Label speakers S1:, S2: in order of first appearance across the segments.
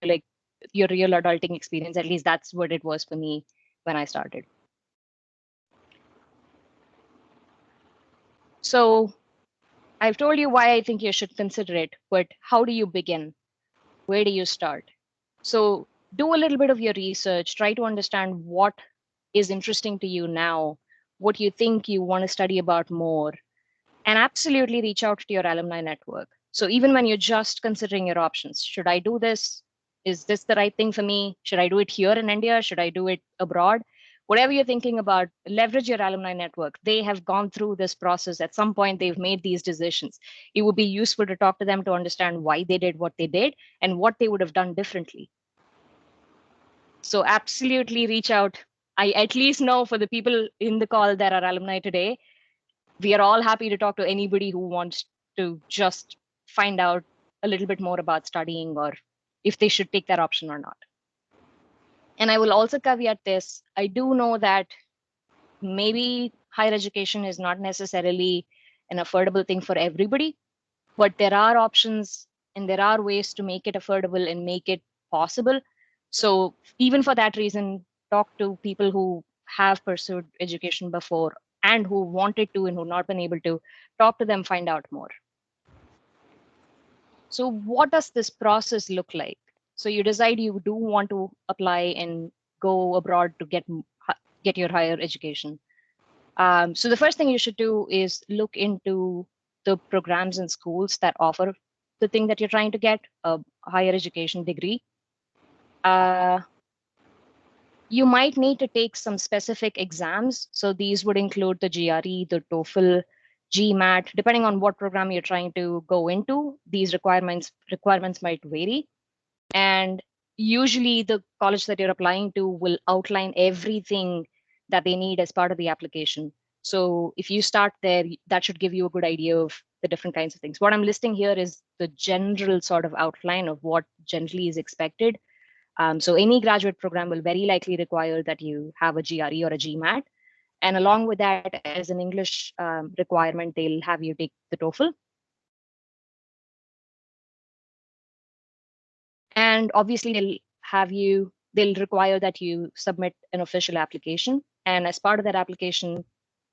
S1: like your real adulting experience. At least that's what it was for me when I started. So I've told you why I think you should consider it, but how do you begin? Where do you start? So do a little bit of your research, try to understand what is interesting to you now, what you think you want to study about more, and absolutely reach out to your alumni network. So even when you're just considering your options, should I do this? Is this the right thing for me? Should I do it here in India? Should I do it abroad? Whatever you're thinking about, leverage your alumni network. They have gone through this process. At some point, they've made these decisions. It would be useful to talk to them to understand why they did what they did and what they would have done differently. So absolutely reach out. I at least know for the people in the call that are alumni today, we are all happy to talk to anybody who wants to just find out a little bit more about studying or if they should take that option or not. And I will also caveat this. I do know that maybe higher education is not necessarily an affordable thing for everybody, but there are options and there are ways to make it affordable and make it possible. So even for that reason, talk to people who have pursued education before and who wanted to and who not been able to. Talk to them, find out more. So what does this process look like? So you decide you do want to apply and go abroad to get your higher education. So the first thing you should do is look into the programs and schools that offer the thing that you're trying to get, a higher education degree. Uh, you might need to take some specific exams. So these would include the GRE, the TOEFL, GMAT, depending on what program you're trying to go into. These requirements might vary. And usually the college that you're applying to will outline everything that they need as part of the application. So if you start there, that should give you a good idea of the different kinds of things. What I'm listing here is the general sort of outline of what generally is expected. So any graduate program will very likely require that you have a GRE or a GMAT. And along with that, as an English requirement, they'll have you take the TOEFL. And obviously, they'll require that you submit an official application. And as part of that application,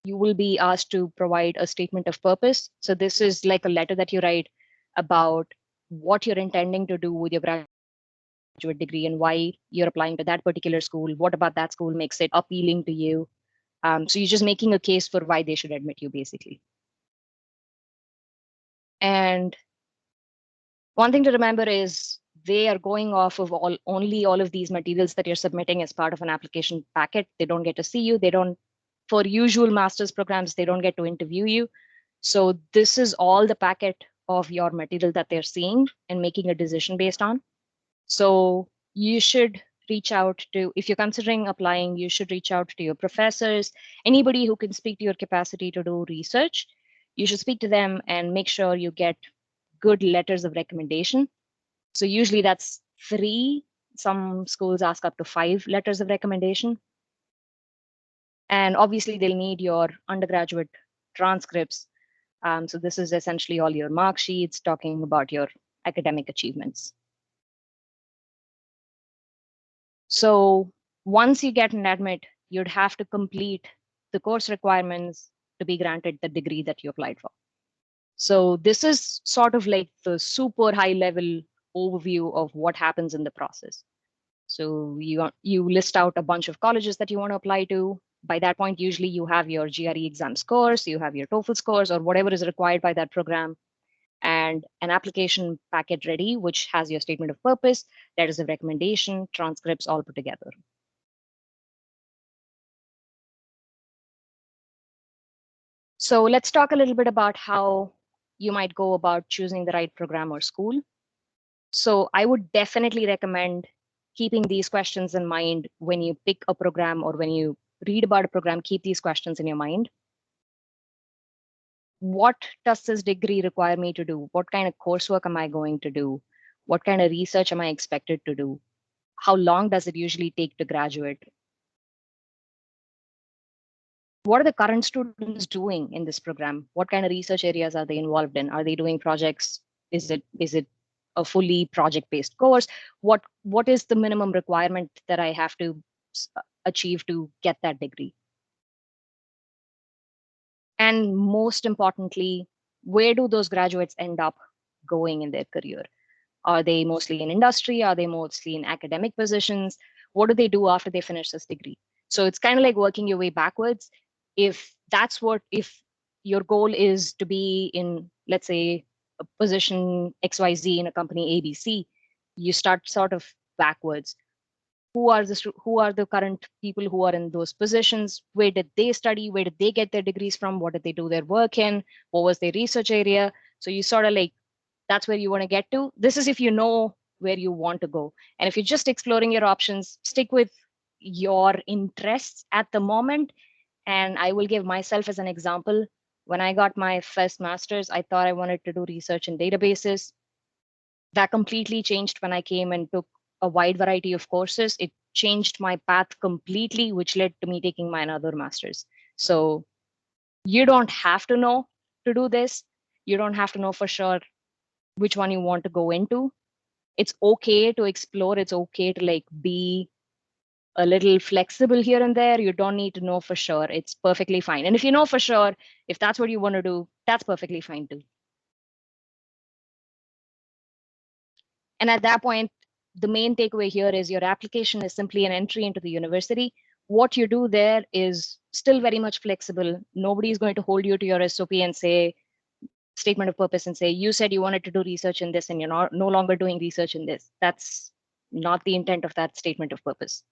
S1: you will be asked to provide a statement of purpose. So this is like a letter that you write about what you're intending to do with your graduate degree and why you're applying to that particular school. What about that school makes it appealing to you? So you're just making a case for why they should admit you, basically. And one thing to remember is they are going off of only all of these materials that you're submitting as part of an application packet. They don't get to see you. They don't, for usual master's programs, they don't get to interview you. So this is all the packet of your material that they're seeing and making a decision based on. So you should reach out to, if you're considering applying, you should reach out to your professors, anybody who can speak to your capacity to do research. You should speak to them and make sure you get good letters of recommendation. So usually that's 3. Some schools ask up to 5 letters of recommendation. And obviously they'll need your undergraduate transcripts. So this is essentially all your mark sheets talking about your academic achievements. So once you get an admit, you'd have to complete the course requirements to be granted the degree that you applied for. So this is sort of like the super high level overview of what happens in the process. So you list out a bunch of colleges that you want to apply to. By that point, usually you have your GRE exam scores, you have your TOEFL scores, or whatever is required by that program, and an application packet ready, which has your statement of purpose, letters of recommendation, transcripts all put together. So let's talk a little bit about how you might go about choosing the right program or school. So I would definitely recommend keeping these questions in mind when you pick a program or when you read about a program. Keep these questions in your mind. What does this degree require me to do? What kind of coursework am I going to do? What kind of research am I expected to do? How long does it usually take to graduate? What are the current students doing in this program? What kind of research areas are they involved in? Are they doing projects? Is it a fully project-based course. What is the minimum requirement that I have to achieve to get that degree? And most importantly, where do those graduates end up going in their career? Are they mostly in industry? Are they mostly in academic positions? What do they do after they finish this degree? So it's kind of like working your way backwards. If your goal is to be in, let's say, a position XYZ in a company ABC, you start sort of backwards. Who are the current people who are in those positions? Where did they study? Where did they get their degrees from? What did they do their work in? What was their research area? So you sort of like, that's where you want to get to. This is if you know where you want to go. And if you're just exploring your options, stick with your interests at the moment. And I will give myself as an example. When I got my first master's, I thought I wanted to do research in databases. That completely changed when I came and took a wide variety of courses. It changed my path completely, which led to me taking my another master's. So you don't have to know to do this. You don't have to know for sure which one you want to go into. It's okay to explore. It's okay to like be a little flexible here and there. You don't need to know for sure. It's perfectly fine. And if you know for sure, if that's what you want to do, that's perfectly fine too. And at that point, the main takeaway here is your application is simply an entry into the university. What you do there is still very much flexible. Nobody is going to hold you to your SOP and say, statement of purpose, and say, you said you wanted to do research in this and you're no longer doing research in this. That's not the intent of that statement of purpose.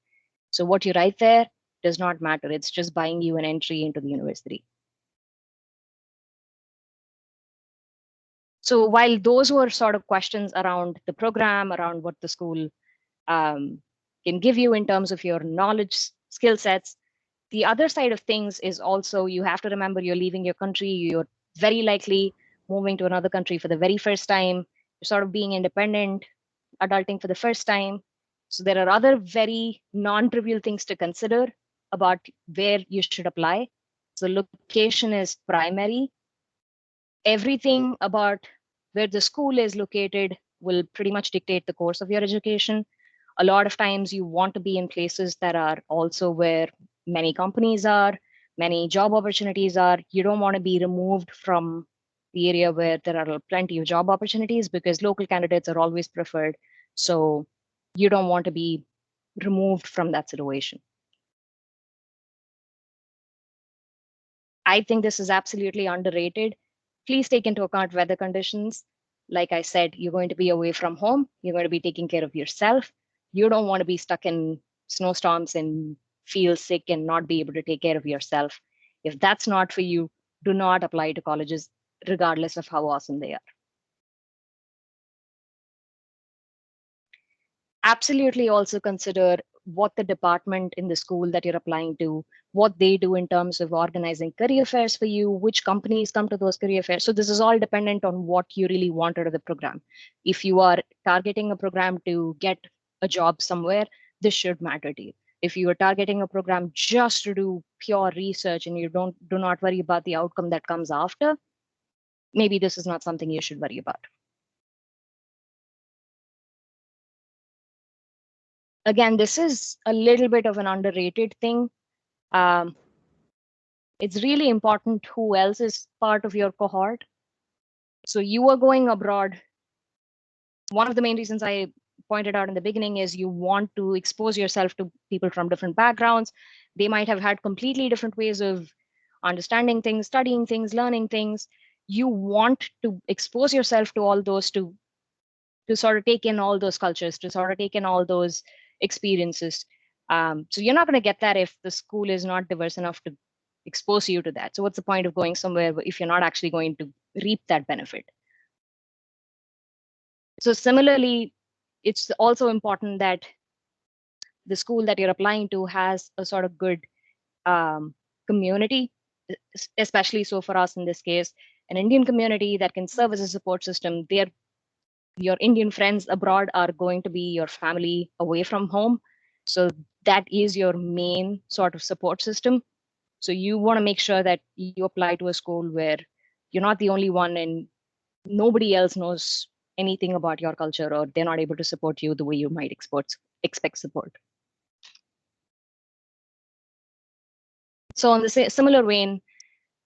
S1: So what you write there does not matter. It's just buying you an entry into the university. So while those were sort of questions around the program, around what the school can give you in terms of your knowledge, skill sets, the other side of things is also you have to remember you're leaving your country. You're very likely moving to another country for the very first time. You're sort of being independent, adulting for the first time. So there are other very non-trivial things to consider about where you should apply. So location is primary. Everything about where the school is located will pretty much dictate the course of your education. A lot of times you want to be in places that are also where many companies are, many job opportunities are. You don't want to be removed from the area where there are plenty of job opportunities because local candidates are always preferred. So you don't want to be removed from that situation. I think this is absolutely underrated. Please take into account weather conditions. Like I said, you're going to be away from home. You're going to be taking care of yourself. You don't want to be stuck in snowstorms and feel sick and not be able to take care of yourself. If that's not for you, do not apply to colleges, regardless of how awesome they are. Absolutely also consider what the department in the school that you're applying to, what they do in terms of organizing career fairs for you, which companies come to those career fairs. So this is all dependent on what you really want out of the program. If you are targeting a program to get a job somewhere, this should matter to you. If you are targeting a program just to do pure research and you do not worry about the outcome that comes after, maybe this is not something you should worry about. Again, this is a little bit of an underrated thing. Um, it's really important who else is part of your cohort. So you are going abroad. One of the main reasons I pointed out in the beginning is you want to expose yourself to people from different backgrounds. They might have had completely different ways of understanding things, studying things, learning things. You want to expose yourself to all those to sort of take in all those cultures, to sort of take in all those experiences. So you're not going to get that if the school is not diverse enough to expose you to that. So what's the point of going somewhere if you're not actually going to reap that benefit? So similarly, it's also important that the school that you're applying to has a sort of good community, especially so for us in this case, an Indian community that can serve as a support system. Your Indian friends abroad are going to be your family away from home. So that is your main sort of support system. So you want to make sure that you apply to a school where you're not the only one and nobody else knows anything about your culture, or they're not able to support you the way you might expect support. So on the similar vein,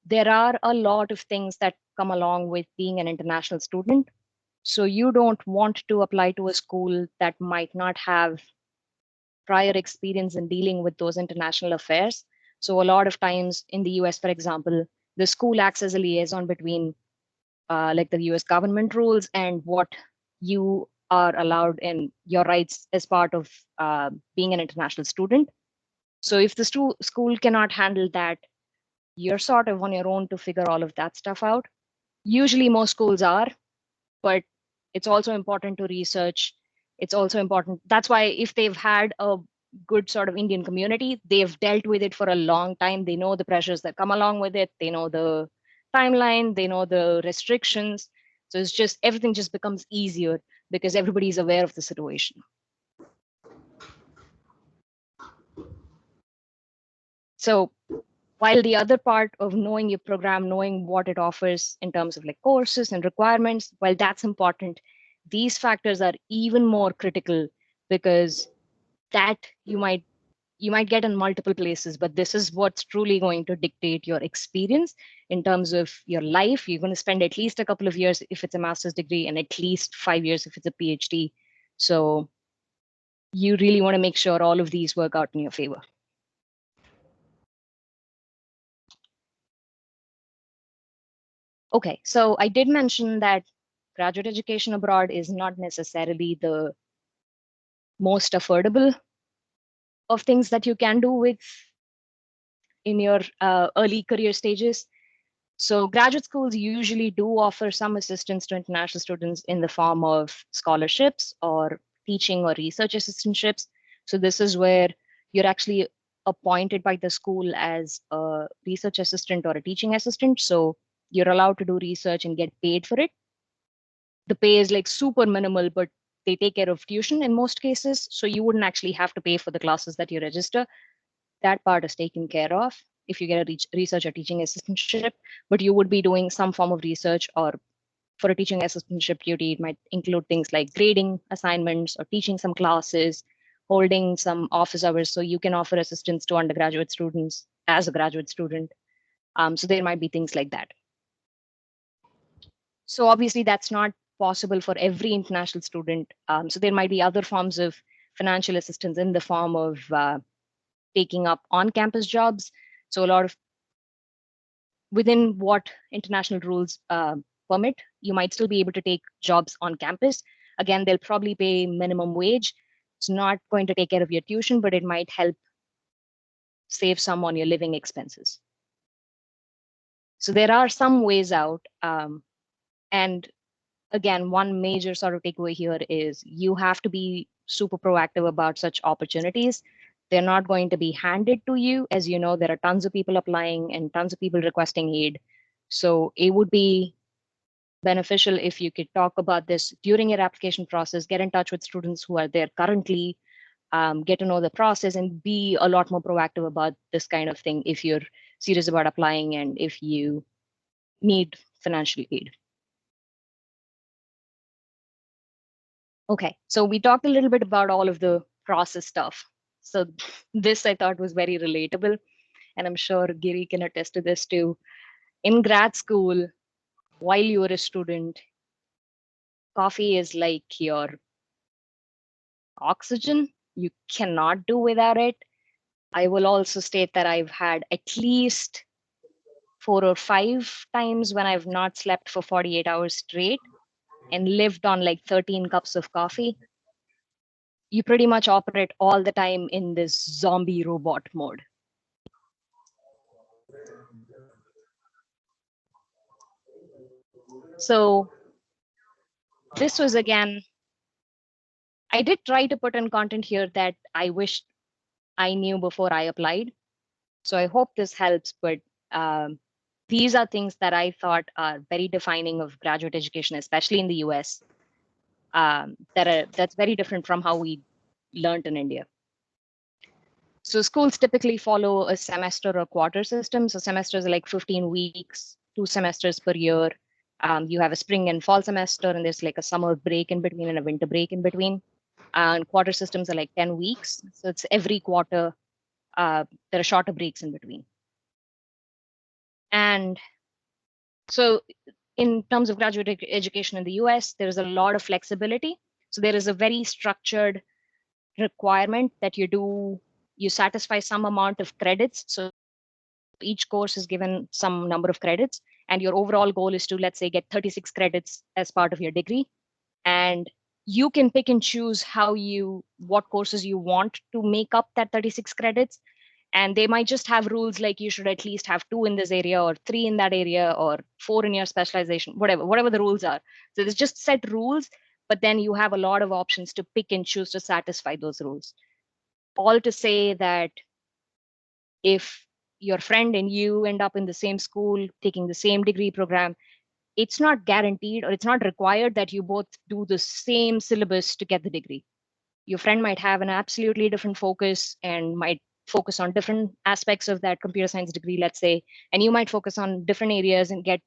S1: there are a lot of things that come along with being an international student. So you don't want to apply to a school that might not have prior experience in dealing with those international affairs. So a lot of times in the US, for example, the school acts as a liaison between like the US government rules and what you are allowed in your rights as part of being an international student. So if the school cannot handle that, you're sort of on your own to figure all of that stuff out. Usually most schools are, but it's also important to research. It's also important. That's why if they've had a good sort of Indian community, they've dealt with it for a long time. They know the pressures that come along with it. They know the timeline. They know the restrictions. So it's just everything just becomes easier because everybody's aware of the situation. So while the other part of knowing your program, knowing what it offers in terms of like courses and requirements, while that's important, these factors are even more critical because that you might get in multiple places, but this is what's truly going to dictate your experience in terms of your life. You're going to spend at least a couple of years if it's a master's degree and at least 5 years if it's a PhD. So you really want to make sure all of these work out in your favor. Okay, so I did mention that graduate education abroad is not necessarily the most affordable of things that you can do with in your early career stages. So graduate schools usually do offer some assistance to international students in the form of scholarships or teaching or research assistantships. So this is where you're actually appointed by the school as a research assistant or a teaching assistant. So you're allowed to do research and get paid for it. The pay is like super minimal, but they take care of tuition in most cases. So you wouldn't actually have to pay for the classes that you register. That part is taken care of if you get a research or teaching assistantship, but you would be doing some form of research, or for a teaching assistantship duty, it might include things like grading assignments or teaching some classes, holding some office hours. So you can offer assistance to undergraduate students as a graduate student. So there might be things like that. So obviously that's not possible for every international student. So there might be other forms of financial assistance in the form of taking up on-campus jobs. So a lot of within what international rules permit, you might still be able to take jobs on campus. Again, they'll probably pay minimum wage. It's not going to take care of your tuition, but it might help save some on your living expenses. So there are some ways out. And again, one major sort of takeaway here is you have to be super proactive about such opportunities. They're not going to be handed to you. As you know, there are tons of people applying and tons of people requesting aid. So it would be beneficial if you could talk about this during your application process, get in touch with students who are there currently, get to know the process, and be a lot more proactive about this kind of thing if you're serious about applying and if you need financial aid. Okay, so we talked a little bit about all of the process stuff. So this I thought was very relatable, and I'm sure Giri can attest to this too. In grad school, while you were a student, coffee is like your oxygen. You cannot do without it. I will also state that I've had at least 4 or 5 times when I've not slept for 48 hours straight and lived on like 13 cups of coffee. You pretty much operate all the time in this zombie robot mode. So this was again, I did try to put in content here that I wished I knew before I applied. So I hope this helps, but these are things that I thought are very defining of graduate education, especially in the US, that's very different from how we learned in India. So schools typically follow a semester or quarter system. So semesters are like 15 weeks, 2 semesters per year. You have a spring and fall semester, and there's like a summer break in between and a winter break in between. And quarter systems are like 10 weeks. So it's every quarter, there are shorter breaks in between. And so, in terms of graduate education in the US, there is a lot of flexibility. So, there is a very structured requirement that you satisfy some amount of credits. So, each course is given some number of credits, and your overall goal is to, let's say, get 36 credits as part of your degree. And you can pick and choose what courses you want to make up that 36 credits. And they might just have rules like you should at least have 2 in this area or 3 in that area or 4 in your specialization, whatever the rules are. So there's just set rules, but then you have a lot of options to pick and choose to satisfy those rules. All to say that if your friend and you end up in the same school taking the same degree program, it's not guaranteed or it's not required that you both do the same syllabus to get the degree. Your friend might have an absolutely different focus and might focus on different aspects of that computer science degree, let's say, and you might focus on different areas and get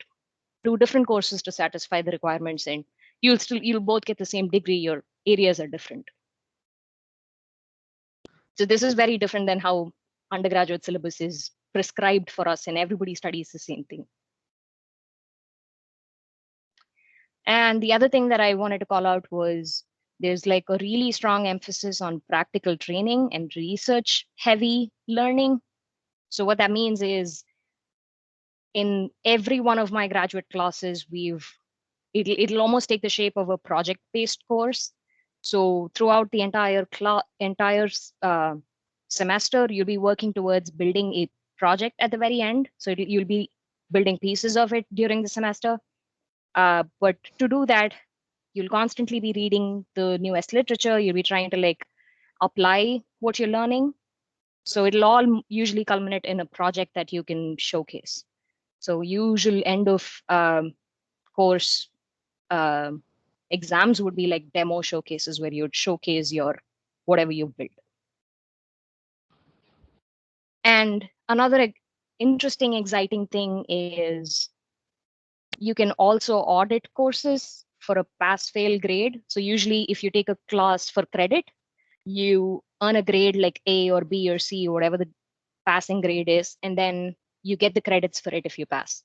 S1: 2 different courses to satisfy the requirements, and you'll both get the same degree. Your areas are different. So this is very different than how undergraduate syllabus is prescribed for us, and everybody studies the same thing. And the other thing that I wanted to call out was there's like a really strong emphasis on practical training and research heavy learning. So what that means is in every one of my graduate classes, it'll almost take the shape of a project-based course. So throughout the entire semester, you'll be working towards building a project at the very end. So you'll be building pieces of it during the semester. But to do that, you'll constantly be reading the newest literature. You'll be trying to like apply what you're learning. So it'll all usually culminate in a project that you can showcase. So usual end of course exams would be like demo showcases where you'd showcase your whatever you've built. And another interesting, exciting thing is you can also audit courses for a pass-fail grade. So usually if you take a class for credit, you earn a grade like A or B or C or whatever the passing grade is, and then you get the credits for it if you pass.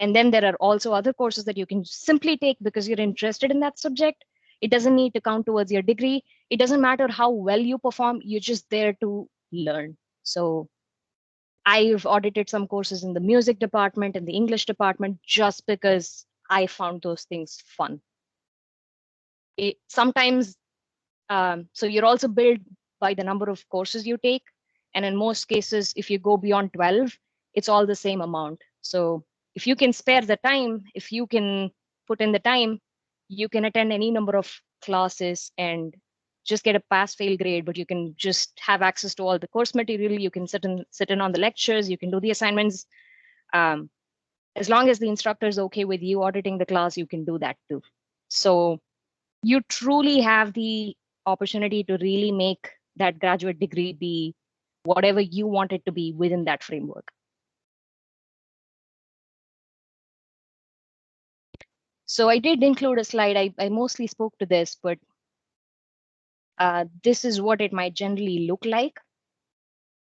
S1: And then there are also other courses that you can simply take because you're interested in that subject. It doesn't need to count towards your degree. It doesn't matter how well you perform, you're just there to learn. So I've audited some courses in the music department and the English department just because I found those things fun. Sometimes, so you're also billed by the number of courses you take. And in most cases, if you go beyond 12, it's all the same amount. So if you can spare the time, if you can put in the time, you can attend any number of classes and just get a pass fail grade, but you can just have access to all the course material. You can sit in on the lectures, you can do the assignments. As long as the instructor is okay with you auditing the class, you can do that too. So you truly have the opportunity to really make that graduate degree be whatever you want it to be within that framework. So I did include a slide. I mostly spoke to this, but this is what it might generally look like.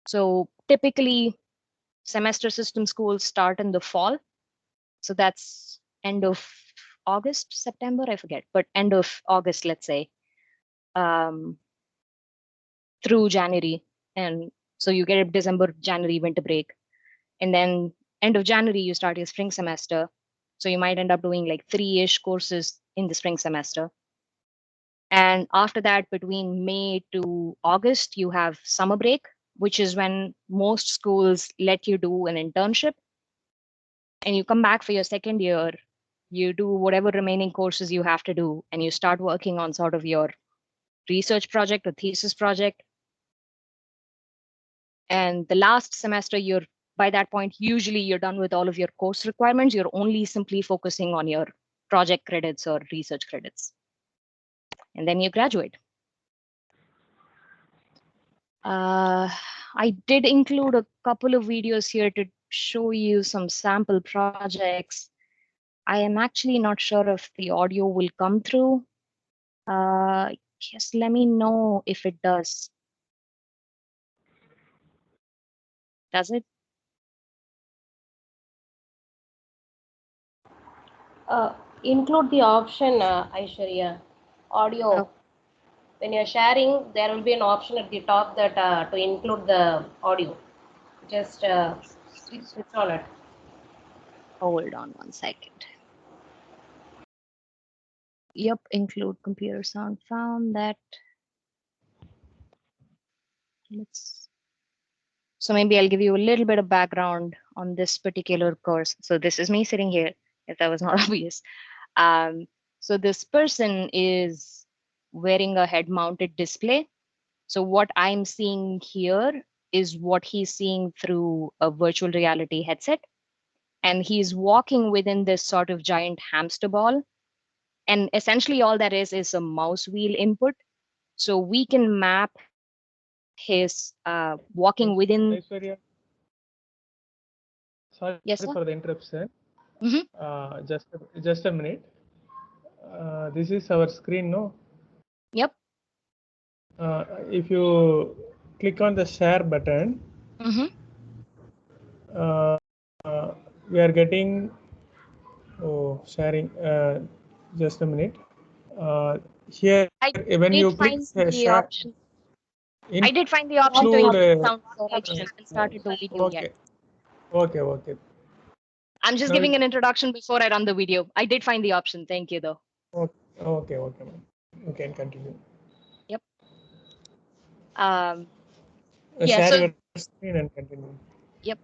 S1: So typically, semester system schools start in the fall. So that's end of August, September, I forget, but end of August, let's say, through January. And so you get a December, January winter break. And then end of January, you start your spring semester. So you might end up doing like 3-ish courses in the spring semester. And after that, between May to August, you have summer break, which is when most schools let you do an internship. And you come back for your second year, you do whatever remaining courses you have to do, and you start working on sort of your research project or thesis project. And the last semester, by that point, usually you're done with all of your course requirements. You're only simply focusing on your project credits or research credits. And then you graduate. I did include a couple of videos here to show you some sample projects. I am actually not sure if the audio will come through. Just let me know if it does. Does it?
S2: Include the option, Aishwarya, audio.
S1: Oh,
S2: When you're sharing, there will be an option at the top that to include the audio. Just switch on it.
S1: hold on one second. Yep, include computer sound found that. So maybe I'll give you a little bit of background on this particular course. So this is me sitting here, if that was not obvious. So this person is wearing a head-mounted display. So what I'm seeing here is what he's seeing through a virtual reality headset. And he's walking within this sort of giant hamster ball. And essentially all that is a mouse wheel input. So we can map his walking within.
S3: Aishwarya, sorry
S1: Yes, sir.
S3: for the interruption.
S1: Mm-hmm.
S3: Just a minute. This is our screen, no?
S1: Yep.
S3: If you click on the share button,
S1: Mm-hmm.
S3: we are getting sharing. Just a minute. Here,
S1: I
S3: when you
S1: did
S3: click
S1: find the
S3: share,
S1: option. I did find the option to
S3: include.
S1: include sound, so I just haven't started the video yet.
S3: Okay.
S1: I'm just
S3: Now
S1: giving an introduction before I run the video. I did find the option. Thank you, though.
S3: Okay, ma'am. You can continue.
S1: Yep.
S3: Share
S1: So
S3: your screen and continue.
S1: yep.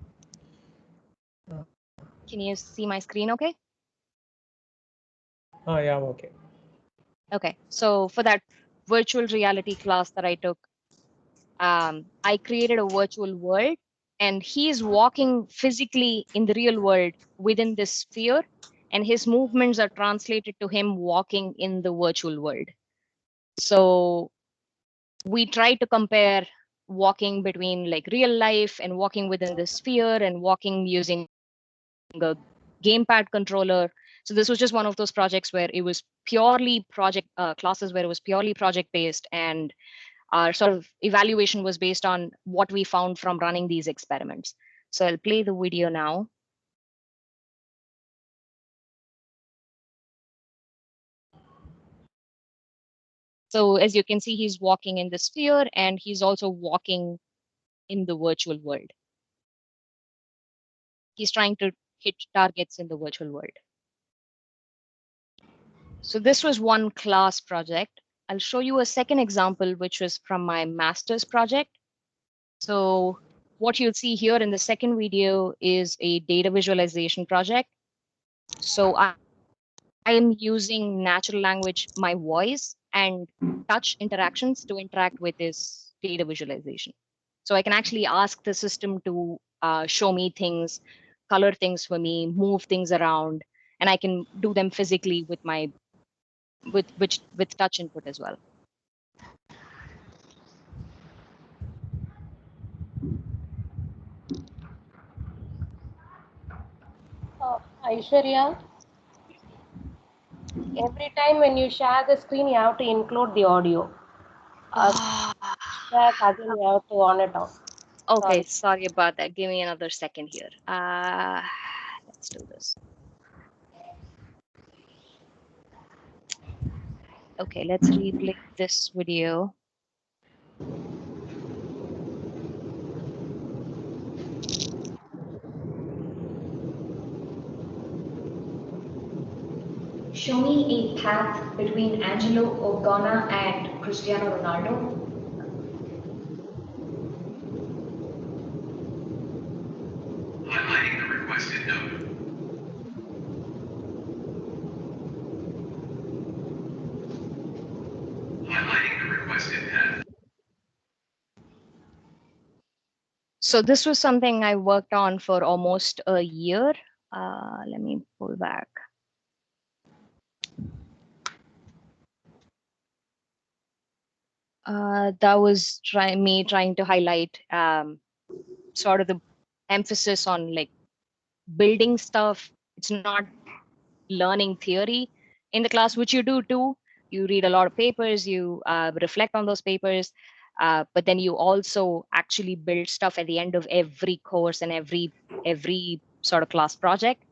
S1: Can you see my screen? Okay.
S3: Yeah, okay.
S1: Okay. So for that virtual reality class that I took, I created a virtual world, and he is walking physically in the real world within this sphere, and his movements are translated to him walking in the virtual world. So we try to compare walking between like real life and walking within the sphere and walking using a gamepad controller. So this was just one of those projects where it was purely project classes where it was purely project based, and our sort of evaluation was based on what we found from running these experiments. So I'll play the video now. So as you can see, he's walking in the sphere and he's also walking in the virtual world. He's trying to hit targets in the virtual world. So this was one class project. I'll show you a second example, which was from my master's project. So what you'll see here in the second video is a data visualization project. So I am using natural language, my voice, and touch interactions to interact with this data visualization. So I can actually ask the system to show me things, color things for me, move things around, and I can do them physically with my with touch input as well.
S2: Aishwarya, every time when you share the screen, you have to include the audio. Share again, you have to on it off.
S1: Okay, sorry about that. Give me another second here. Let's do this. Okay, let's replay this video. Show me a path between Angelo Organa and Cristiano Ronaldo. Highlighting the requested node. Highlighting the requested path. So this was something I worked on for almost a year. Let me pull back. That was me trying to highlight sort of the emphasis on like building stuff. It's not learning theory in the class, which you do too. You read a lot of papers, you reflect on those papers, but then you also actually build stuff at the end of every course and every sort of class project.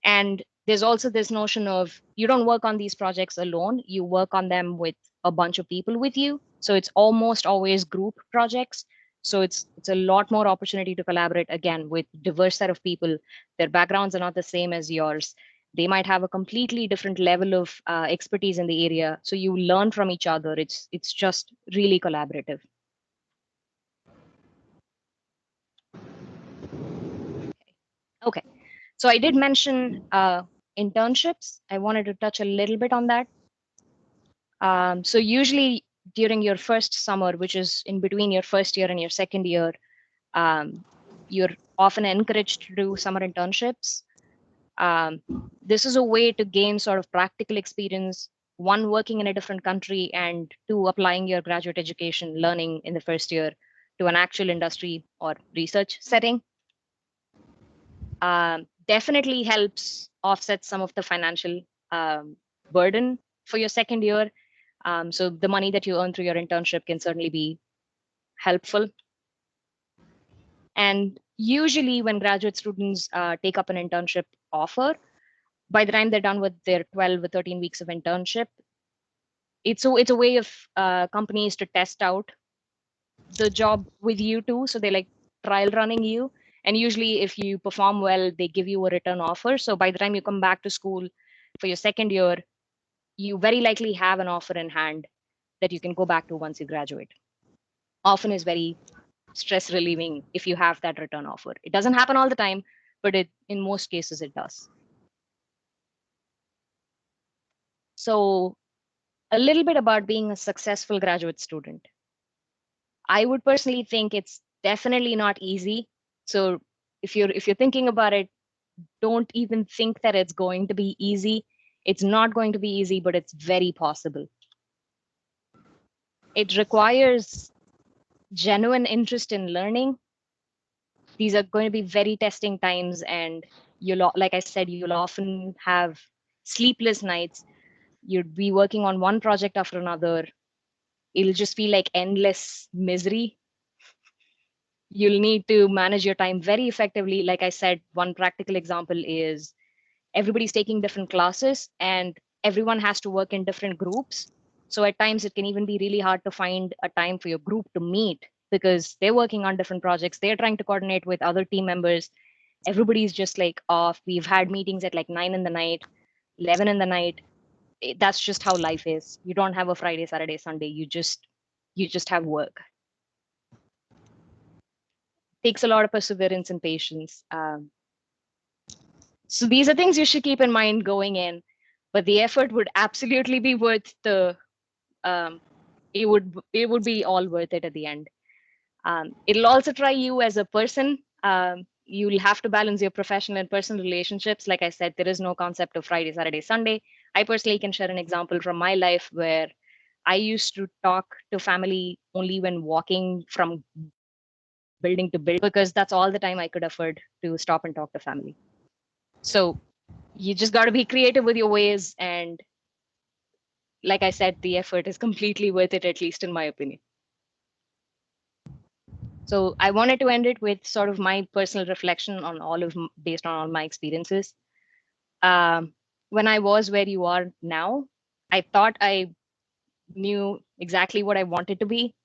S1: And there's also this notion of you don't work on these projects alone, you work on them with a bunch of people with you. So it's almost always group projects. So it's a lot more opportunity to collaborate again with diverse set of people. Their backgrounds are not the same as yours. They might have a completely different level of expertise in the area. So you learn from each other. It's just really collaborative. Okay. So I did mention internships. I wanted to touch a little bit on that. So usually during your first summer, which is in between your first year and your second year, um, you're often encouraged to do summer internships. This is a way to gain sort of practical experience, one, working in a different country, and two, applying your graduate education learning in the first year to an actual industry or research setting. Definitely helps offset some of the financial burden for your second year. So the money that you earn through your internship can certainly be helpful. And usually when graduate students take up an internship offer, by the time they're done with their 12 or 13 weeks of internship, it's a way of companies to test out the job with you too. So they like trial running you. And usually if you perform well, they give you a return offer. So by the time you come back to school for your second year, you very likely have an offer in hand that you can go back to once you graduate. Often is very stress relieving if you have that return offer. It doesn't happen all the time, but in most cases it does. So a little bit about being a successful graduate student. I would personally think it's definitely not easy. So if you're thinking about it, don't even think that it's going to be easy. It's not going to be easy, but it's very possible. It requires genuine interest in learning. These are going to be very testing times, and like I said, you'll often have sleepless nights. You'd be working on one project after another. It'll just feel like endless misery. You'll need to manage your time very effectively. Like I said, one practical example is everybody's taking different classes and everyone has to work in different groups. So at times it can even be really hard to find a time for your group to meet because they're working on different projects. They're trying to coordinate with other team members. Everybody's just like off. We've had meetings at like 9 in the night, 11 in the night. That's just how life is. You don't have a Friday, Saturday, Sunday. You just have work. Takes a lot of perseverance and patience. So these are things you should keep in mind going in, but the effort would absolutely be worth the. It would be all worth it at the end. It'll also try you as a person. You'll have to balance your professional and personal relationships. Like I said, there is no concept of Friday, Saturday, Sunday. I personally can share an example from my life where I used to talk to family only when walking from building to building because that's all the time I could afford to stop and talk to family. So you just got to be creative with your ways. And like I said, the effort is completely worth it, at least in my opinion. So I wanted to end it with sort of my personal reflection on based on all my experiences. When I was where you are now, I thought I knew exactly what I wanted to be.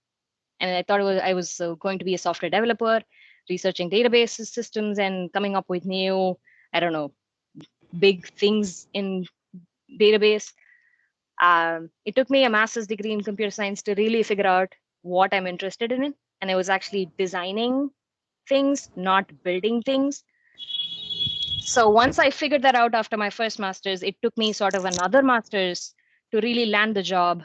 S1: And I thought I was going to be a software developer, researching database systems and coming up with new, I don't know, big things in database. It took me a master's degree in computer science to really figure out what I'm interested in. And I was actually designing things, not building things. So once I figured that out after my first master's, it took me sort of another master's to really land the job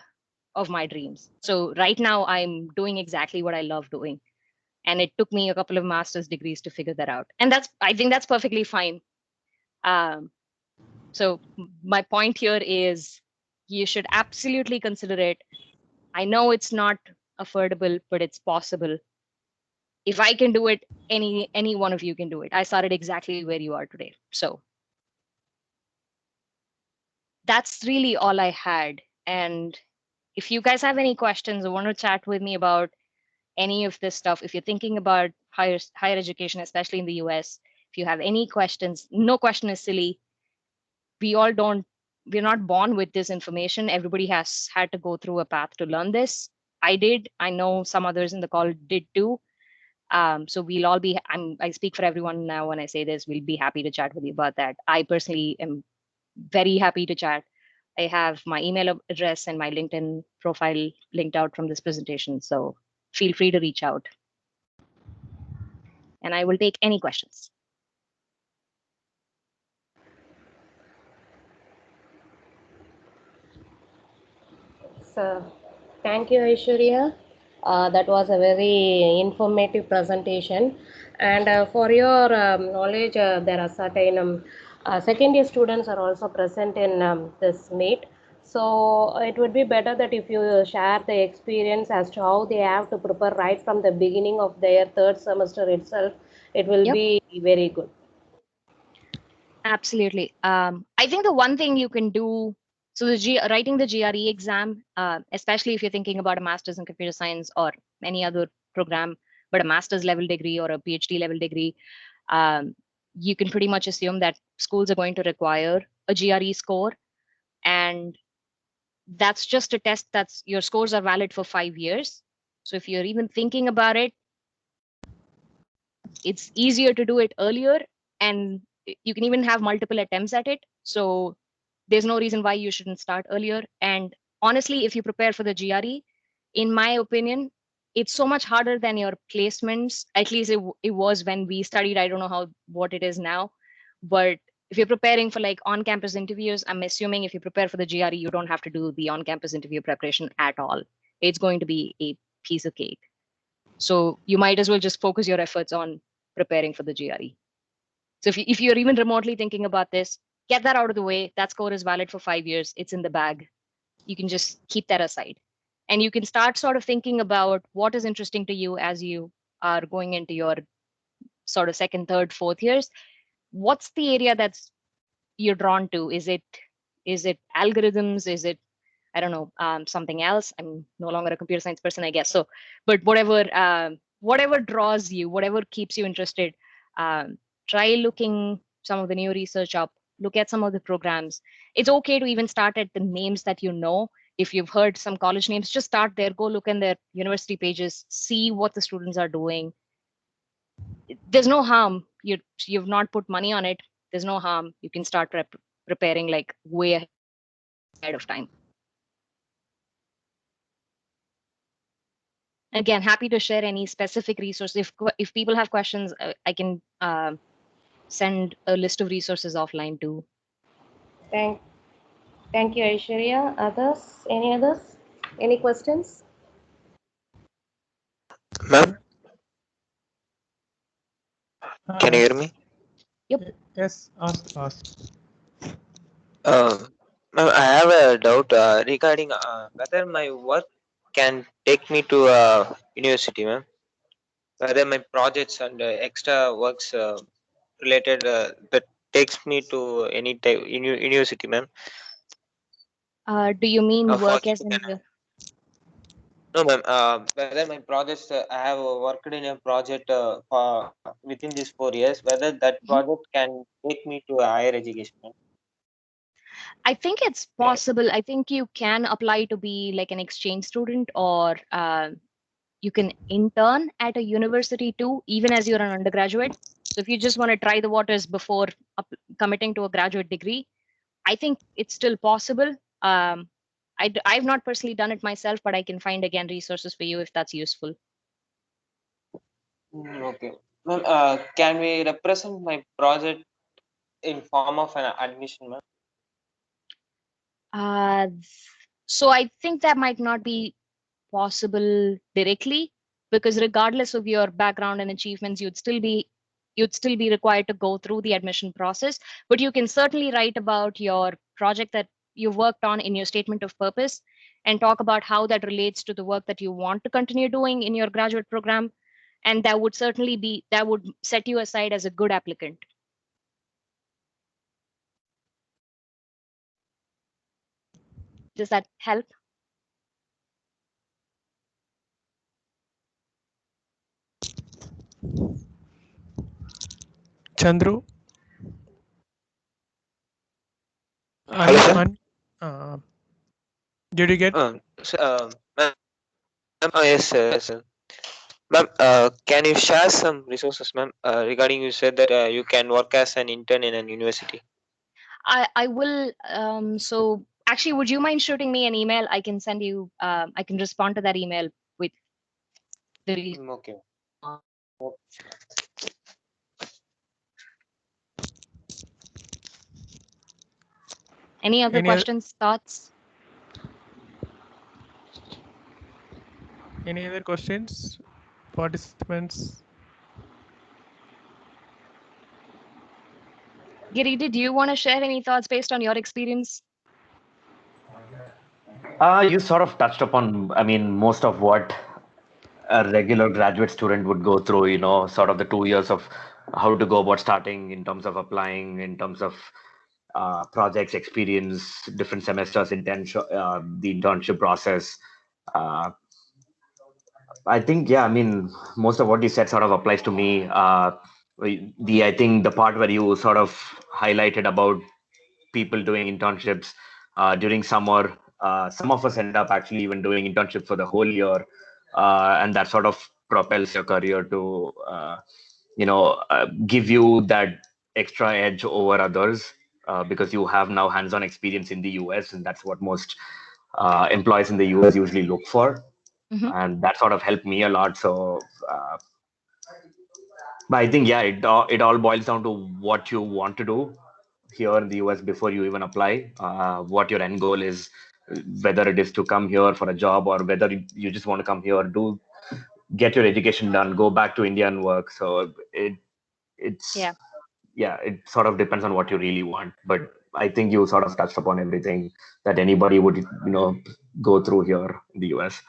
S1: of my dreams. So right now I'm doing exactly what I love doing. And it took me a couple of master's degrees to figure that out. And I think that's perfectly fine. So my point here is you should absolutely consider it. I know it's not affordable, but it's possible. If I can do it, any one of you can do it. I started exactly where you are today. So that's really all I had. And if you guys have any questions or want to chat with me about any of this stuff, if you're thinking about higher education, especially in the US, if you have any questions, no question is silly. We all don't, we're not born with this information. Everybody has had to go through a path to learn this. I did. I know some others in the call did too. So we'll all be, I speak for everyone now when I say this, we'll be happy to chat with you about that. I personally am very happy to chat. I have my email address and my LinkedIn profile linked out from this presentation. So feel free to reach out. And I will take any questions.
S2: So, thank you, Aishwarya. That was a very informative presentation. And for your knowledge, there are certain second year students are also present in this meet. So it would be better that if you share the experience as to how they have to prepare right from the beginning of their third semester itself, it will
S1: Yep.
S2: be very good.
S1: Absolutely. I think the one thing you can do, so writing the GRE exam, especially if you're thinking about a master's in computer science or any other program, but a master's level degree or a PhD level degree, you can pretty much assume that schools are going to require a GRE score. And that's just a test that's your scores are valid for 5 years. So if you're even thinking about it, it's easier to do it earlier, and you can even have multiple attempts at it. So there's no reason why you shouldn't start earlier. And honestly, if you prepare for the GRE, in my opinion, it's so much harder than your placements. At least it was when we studied. I don't know what it is now, but if you're preparing for like on-campus interviews, I'm assuming if you prepare for the GRE, you don't have to do the on-campus interview preparation at all. It's going to be a piece of cake. So you might as well just focus your efforts on preparing for the GRE. So if you're even remotely thinking about this, get that out of the way. That score is valid for 5 years. It's in the bag. You can just keep that aside. And you can start sort of thinking about what is interesting to you as you are going into your sort of second, third, fourth years. What's the area that's you're drawn to? Is it algorithms? Is it, I don't know, something else? I'm no longer a computer science person, I guess. So, but whatever draws you, whatever keeps you interested, try looking some of the new research up. Look at some of the programs. It's okay to even start at the names that you know. If you've heard some college names, just start there. Go look in their university pages, see what the students are doing. There's no harm. You've not put money on it. There's no harm. You can start preparing like way ahead of time. Again, happy to share any specific resource. If people have questions, I can send a list of resources offline too.
S2: Thank you, Aishwarya. Others? Any others? Any questions?
S4: Ma'am, can you hear me?
S3: Yes, ask.
S4: Ma'am, I have a doubt regarding whether my work can take me to university, ma'am. Whether my projects and extra works related that takes me to any type university, ma'am.
S1: Do you mean
S4: For
S1: work as in
S4: chemical. No, ma'am. Whether my projects, I have worked in a project for within these 4 years, whether that project can take me to a higher education, ma'am.
S1: I think it's possible. I think you can apply to be like an exchange student, or you can intern at a university too, even as you're an undergraduate. So if you just want to try the waters before committing to a graduate degree, I think it's still possible. I've not personally done it myself, but I can find again resources for you if that's useful.
S4: Okay. Ma'am, can we represent my project in form of an admission, ma'am?
S1: Uh, so I think that might not be possible directly, because regardless of your background and achievements, you'd still be required to go through the admission process. But you can certainly write about your project that you worked on in your statement of purpose and talk about how that relates to the work that you want to continue doing in your graduate program. And that would set you aside as a good applicant. Does that help?
S3: Chandru, are
S4: Hello,
S3: you
S4: sir.
S3: on? Did you get?
S4: Ma'am, yes, sir. Yes, sir. Ma'am, can you share some resources, ma'am, regarding you said that you can work as an intern in an university?
S1: I will. So actually, would you mind shooting me an email? I can send you. I can respond to that email with the.
S4: Okay.
S1: Any other
S3: Any
S1: questions, thoughts?
S3: any other questions, participants?
S1: Giridi, do you want to share any thoughts based on your experience?
S5: You sort of touched upon, I mean, most of what a regular graduate student would go through, sort of the 2 years of how to go about starting in terms of applying, in terms of projects, experience, different semesters, the internship process. Uh, I think, yeah, I mean, most of what you said sort of applies to me. I think the part where you sort of highlighted about people doing internships during summer. Some of us end up actually even doing internships for the whole year, and that sort of propels your career to, give you that extra edge over others because you have now hands-on experience in the US, and that's what most employees in the US usually look for,
S1: Mhm.
S5: and that sort of helped me a lot. So. But I think, yeah, it all boils down to what you want to do here in the US before you even apply, what your end goal is, whether it is to come here for a job or whether you just want to come here, get your education done, go back to India and work. So it's
S1: Yeah.
S5: yeah, it sort of depends on what you really want. But I think you sort of touched upon everything that anybody would go through here in the US.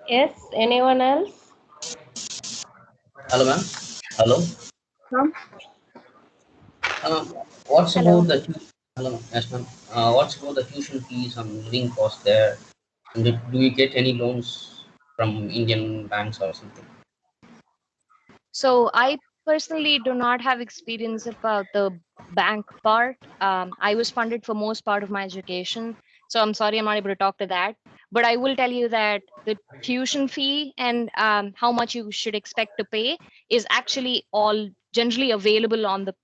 S2: Yes, anyone else?
S6: Hello, ma'am. Hello.
S2: Huh?
S6: What's
S1: Hello.
S6: about the hello, ma'am. Yes, ma'am. What's about the tuition fees and living cost there? And do you get any loans from Indian banks or something?
S1: So I personally do not have experience about the bank part. I was funded for most part of my education, so I'm sorry I'm not able to talk to that. But I will tell you that the tuition fee and how much you should expect to pay is actually all generally available on the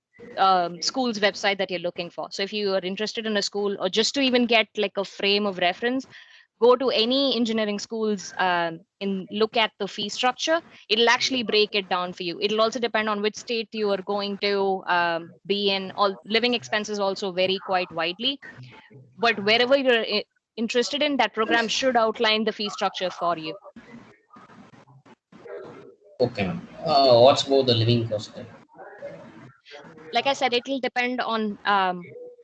S1: school's website that you're looking for. So if you are interested in a school or just to even get like a frame of reference, go to any engineering schools and look at the fee structure. It'll actually break it down for you. It'll also depend on which state you are going to be in. All living expenses also vary quite widely, but wherever you're interested in, that program should outline the fee structure for you.
S6: Okay, ma'am. What's about the living cost there?
S1: Like I said, it'll depend on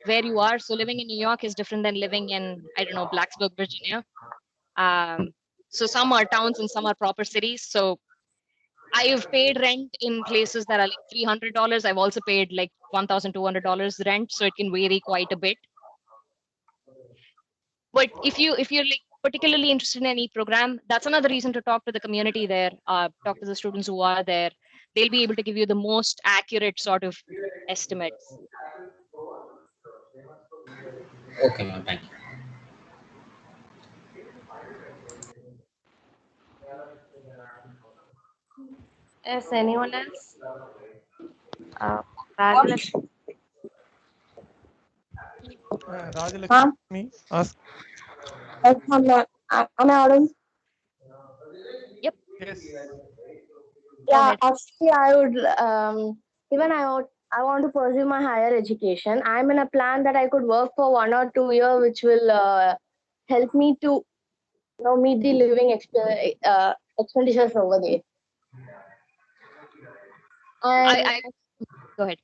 S1: where you are. So living in New York is different than living in, I don't know, Blacksburg, Virginia. So some are towns and some are proper cities. So I have paid rent in places that are like $300. I've also paid like $1,200 rent, so it can vary quite a bit. But if you're like particularly interested in any program, that's another reason to talk to the community there. Talk to the students who are there. They'll be able to give you the most accurate sort of estimates.
S6: Okay, ma'am. Thank you.
S2: Yes, anyone else?
S7: Uh, Rajalakshmi. Ma'am,
S3: Rajalakshmi, ask.
S7: yes, ma'am. Am I audible?
S1: Yep,
S3: Yes.
S1: go
S7: Yeah,
S1: ahead.
S7: actually, I would even I want to pursue my higher education. I'm in a plan that I could work for 1 or 2 years, which will help me to meet the living expenditures over there. And
S1: I Go ahead.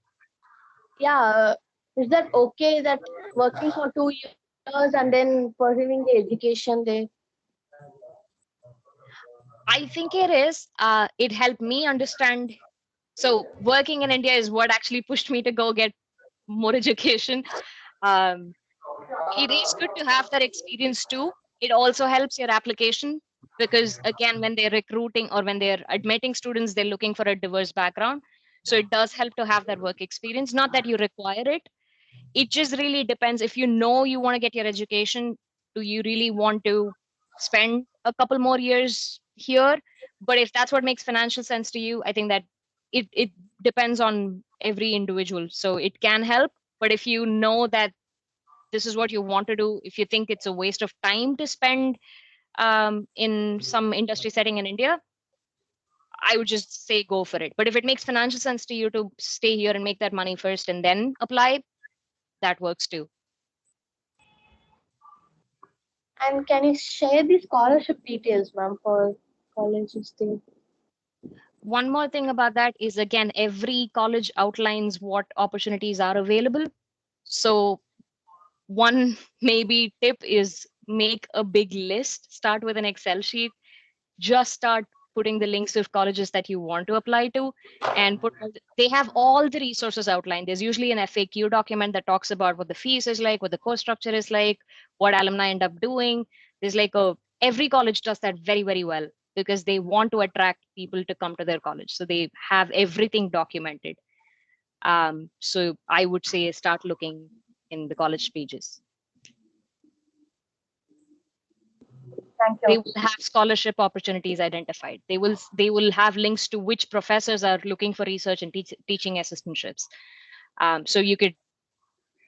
S7: yeah, is that okay? That working for 2 years and then pursuing the education there?
S1: I think it is. It helped me understand So working in India is what actually pushed me to go get more education. Um, it is good to have that experience too. It also helps your application because again, when they're recruiting or when they're admitting students, they're looking for a diverse background. So it does help to have that work experience. Not that you require it. It just really depends. If you know you want to get your education, do you really want to spend a couple more years here? But if that's what makes financial sense to you, I think that it depends on every individual. So it can help. But if you know that this is what you want to do, if you think it's a waste of time to spend in some industry setting in India, I would just say go for it. But if it makes financial sense to you to stay here and make that money first and then apply, that works too.
S7: And can you share the scholarship details, ma'am, for colleges there?
S1: One more thing about that is, again, every college outlines what opportunities are available. So one maybe tip is make a big list, start with an Excel sheet, just start putting the links of colleges that you want to apply to, and they have all the resources outlined. There's usually an FAQ document that talks about what the fees is like, what the course structure is like, what alumni end up doing. There's like every college does that very, very well because they want to attract people to come to their college. So they have everything documented. So I would say start looking in the college pages.
S7: Thank
S1: They
S7: you.
S1: will have scholarship opportunities identified. They will have links to which professors are looking for research and teaching assistantships. So you could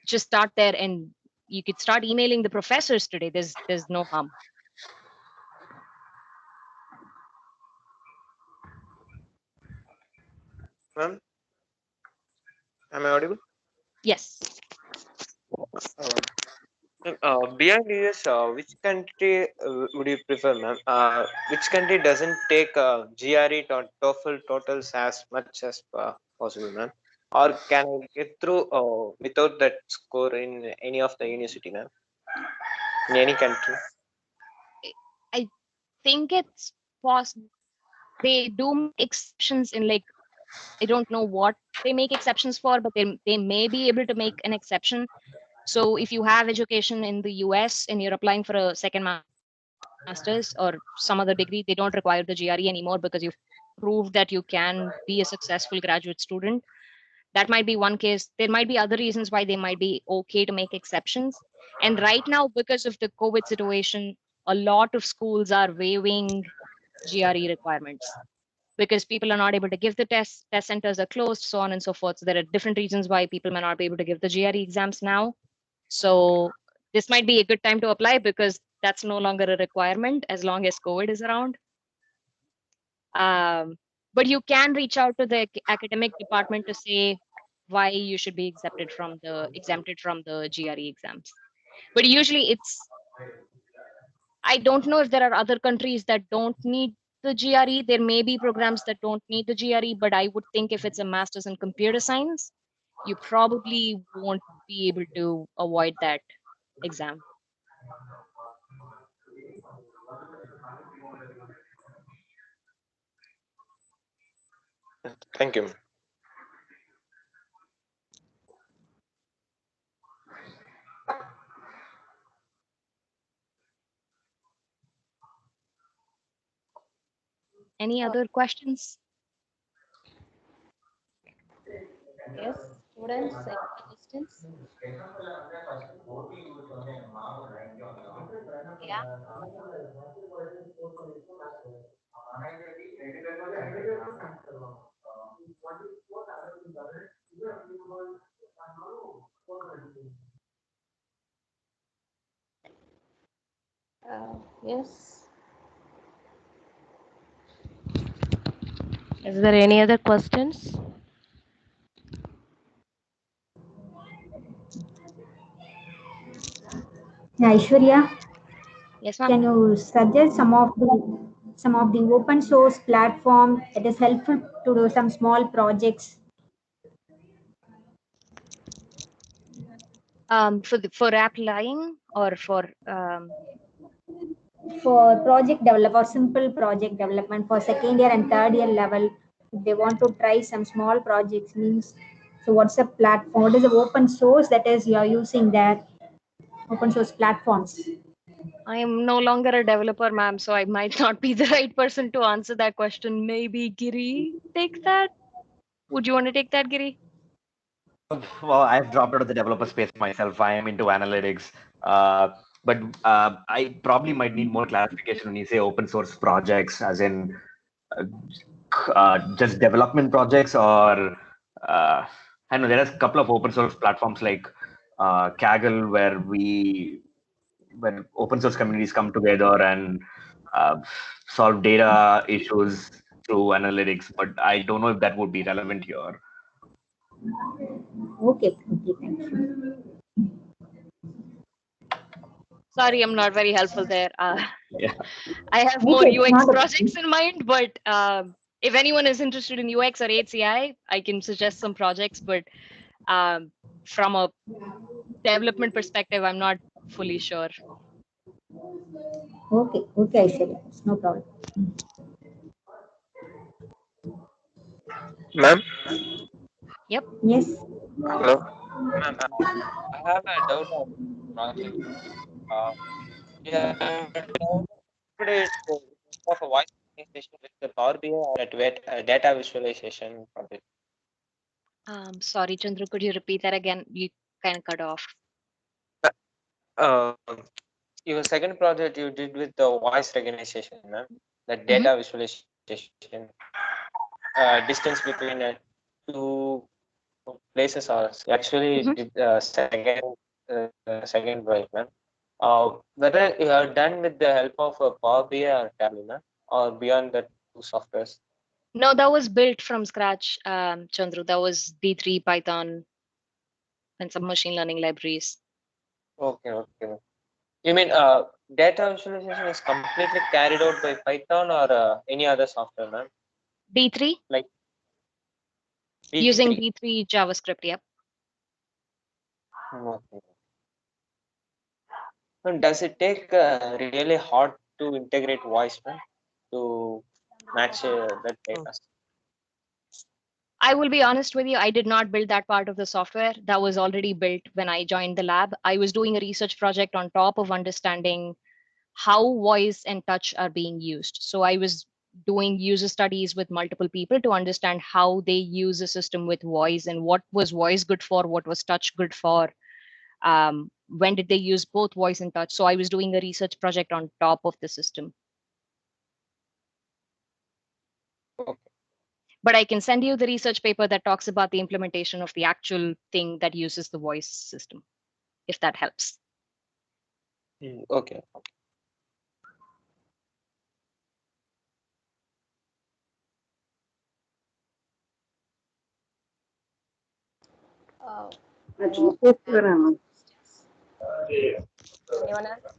S1: just start there, and you could start emailing the professors today. There's no harm.
S4: Ma'am, am I audible?
S1: Yes.
S4: Beyond US, which country would you prefer, ma'am? Which country doesn't take GRE or TOEFL totals as much as possible, ma'am? Or can I get through without that score in any of the university, ma'am? In any country?
S1: I think it's possible. They do make exceptions in, like, I don't know what they make exceptions for, but they may be able to make an exception. So if you have education in the US and you're applying for a second master's or some other degree, they don't require the GRE anymore because you've proved that you can be a successful graduate student. That might be one case. There might be other reasons why they might be okay to make exceptions. And right now, because of the COVID situation, a lot of schools are waiving GRE requirements because people are not able to give the test centers are closed, so on and so forth. So there are different reasons why people may not be able to give the GRE exams now. So this might be a good time to apply because that's no longer a requirement as long as COVID is around. But you can reach out to the academic department to say why you should be exempted from the GRE exams. But usually I don't know if there are other countries that don't need the GRE. There may be programs that don't need the GRE, but I would think if it's a master's in computer science, you probably won't be able to avoid that exam.
S4: Thank you, ma'am.
S1: Any other questions?
S2: Yes, students, any questions?
S1: Yeah.
S2: Yes. Is there any other questions?
S8: Yeah, Aishwarya,
S1: Yes, ma'am.
S8: can you suggest some of the open source platform that is helpful to do some small projects?
S1: For applying or for
S8: For project develop or simple project development for second year and third year level If they want to try some small projects, means, so what's the platform? What is the open source that is you are using there? Open source platforms.
S1: I am no longer a developer, ma'am, so I might not be the right person to answer that question. Maybe Giri take that. Would you want to take that, Giri?
S5: Well, I've dropped out of the developer space myself. I am into analytics. But I probably might need more clarification when you say open source projects, as in just development projects, or I know there are a couple of open source platforms like Kaggle, where open source communities come together and uh, solve data issues through analytics. But I don't know if that would be relevant here.
S8: Okay, thank you.
S1: Sorry, I'm not very helpful there.
S5: Yeah.
S1: I have more
S8: Okay,
S1: UX
S8: not a
S1: projects in mind, but if anyone is interested in UX or HCI, I can suggest some projects. But from a development perspective, I'm not fully sure.
S8: Okay, Aishwarya, it's no problem.
S4: Ma'am,
S1: Yep.
S8: Yes.
S4: hello. Ma'am, I have a doubt on project. Uh, yeah, today it's of a voice recognition with the Power BI or a data visualization project.
S1: Sorry, Chandru, could you repeat that again? You kind of cut off.
S4: Uh, your second project you did with the voice recognition, ma'am, the data visualization, distance between two places are actually did, second project, ma'am. Whether you are done with the help of a Power BI or Tableau, ma'am, or beyond the two softwares.
S1: No, that was built from scratch, Chandru. That was D3, Python, and some machine learning libraries.
S4: Okay, okay. You mean data visualization is completely carried out by Python or any other software, ma'am?
S1: D3?
S4: Like
S1: Using
S4: D3?
S1: D3 JavaScript, yep.
S4: Okay. And does it take really hard to integrate voice, ma'am, to match the data?
S1: I will be honest with you, I did not build that part of the software. That was already built when I joined the lab. I was doing a research project on top of understanding how voice and touch are being used. So I was doing user studies with multiple people to understand how they use a system with voice and what was voice good for, what was touch good for. When did they use both voice and touch? So I was doing a research project on top of the system.
S4: Okay.
S1: But I can send you the research paper that talks about the implementation of the actual thing that uses the voice system, if that helps.
S4: Okay.
S2: Anyone else?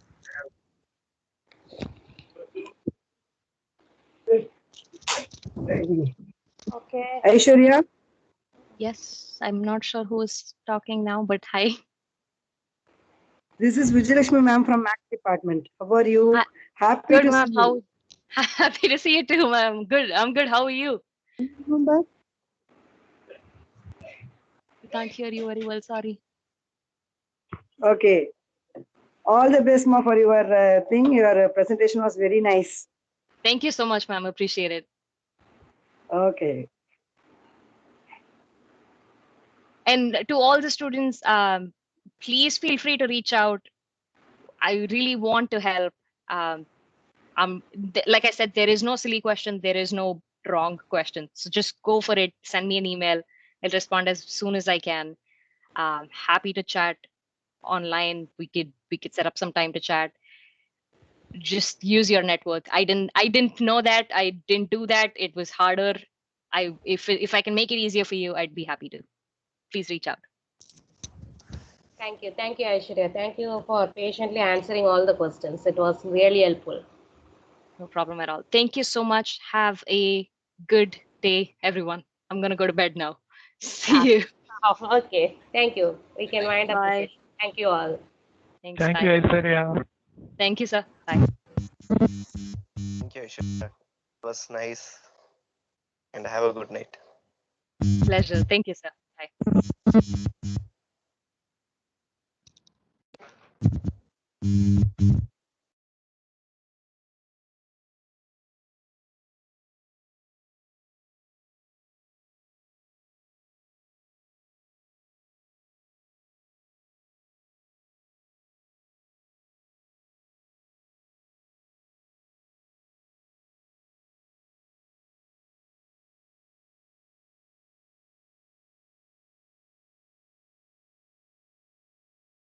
S2: Okay.
S9: Aishwarya,
S1: Yes, I'm not sure who is talking now, but hi.
S9: this is Vijayalakshmi ma'am from Max department. How are you?
S1: Hi.
S9: Happy
S1: Good,
S9: to
S1: ma'am.
S9: see
S1: How?
S9: you.
S1: Happy to see you too, ma'am. Good. I'm good. How are you?
S9: Remember?
S1: I can't hear you very well. Sorry.
S9: Okay. All the best, ma, for your thing. Your presentation was very nice.
S1: Thank you so much, ma'am. Appreciate it.
S9: Okay.
S1: And to all the students, please feel free to reach out. I really want to help. Like I said, there is no silly question. There is no wrong question. So just go for it. Send me an email. I'll respond as soon as I can. Happy to chat online. We could set up some time to chat. Just use your network. I didn't know that. I didn't do that. It was harder. If I can make it easier for you, I'd be happy to. Please reach out.
S2: Thank you, Aishwarya. Thank you for patiently answering all the questions. It was really helpful.
S1: No problem at all. Thank you so much. Have a good day, everyone. I'm gonna go to bed now. See you.
S2: Oh, okay. Thank you. We can wind up the
S1: Bye.
S2: session. Thank you all.
S1: Thanks.
S3: Thank
S1: Bye.
S3: you, Aishwarya.
S1: Thank you, sir. Bye.
S10: Thank you, Aishwarya. It was nice. and have a good night.
S1: Pleasure. Thank you, sir. Bye.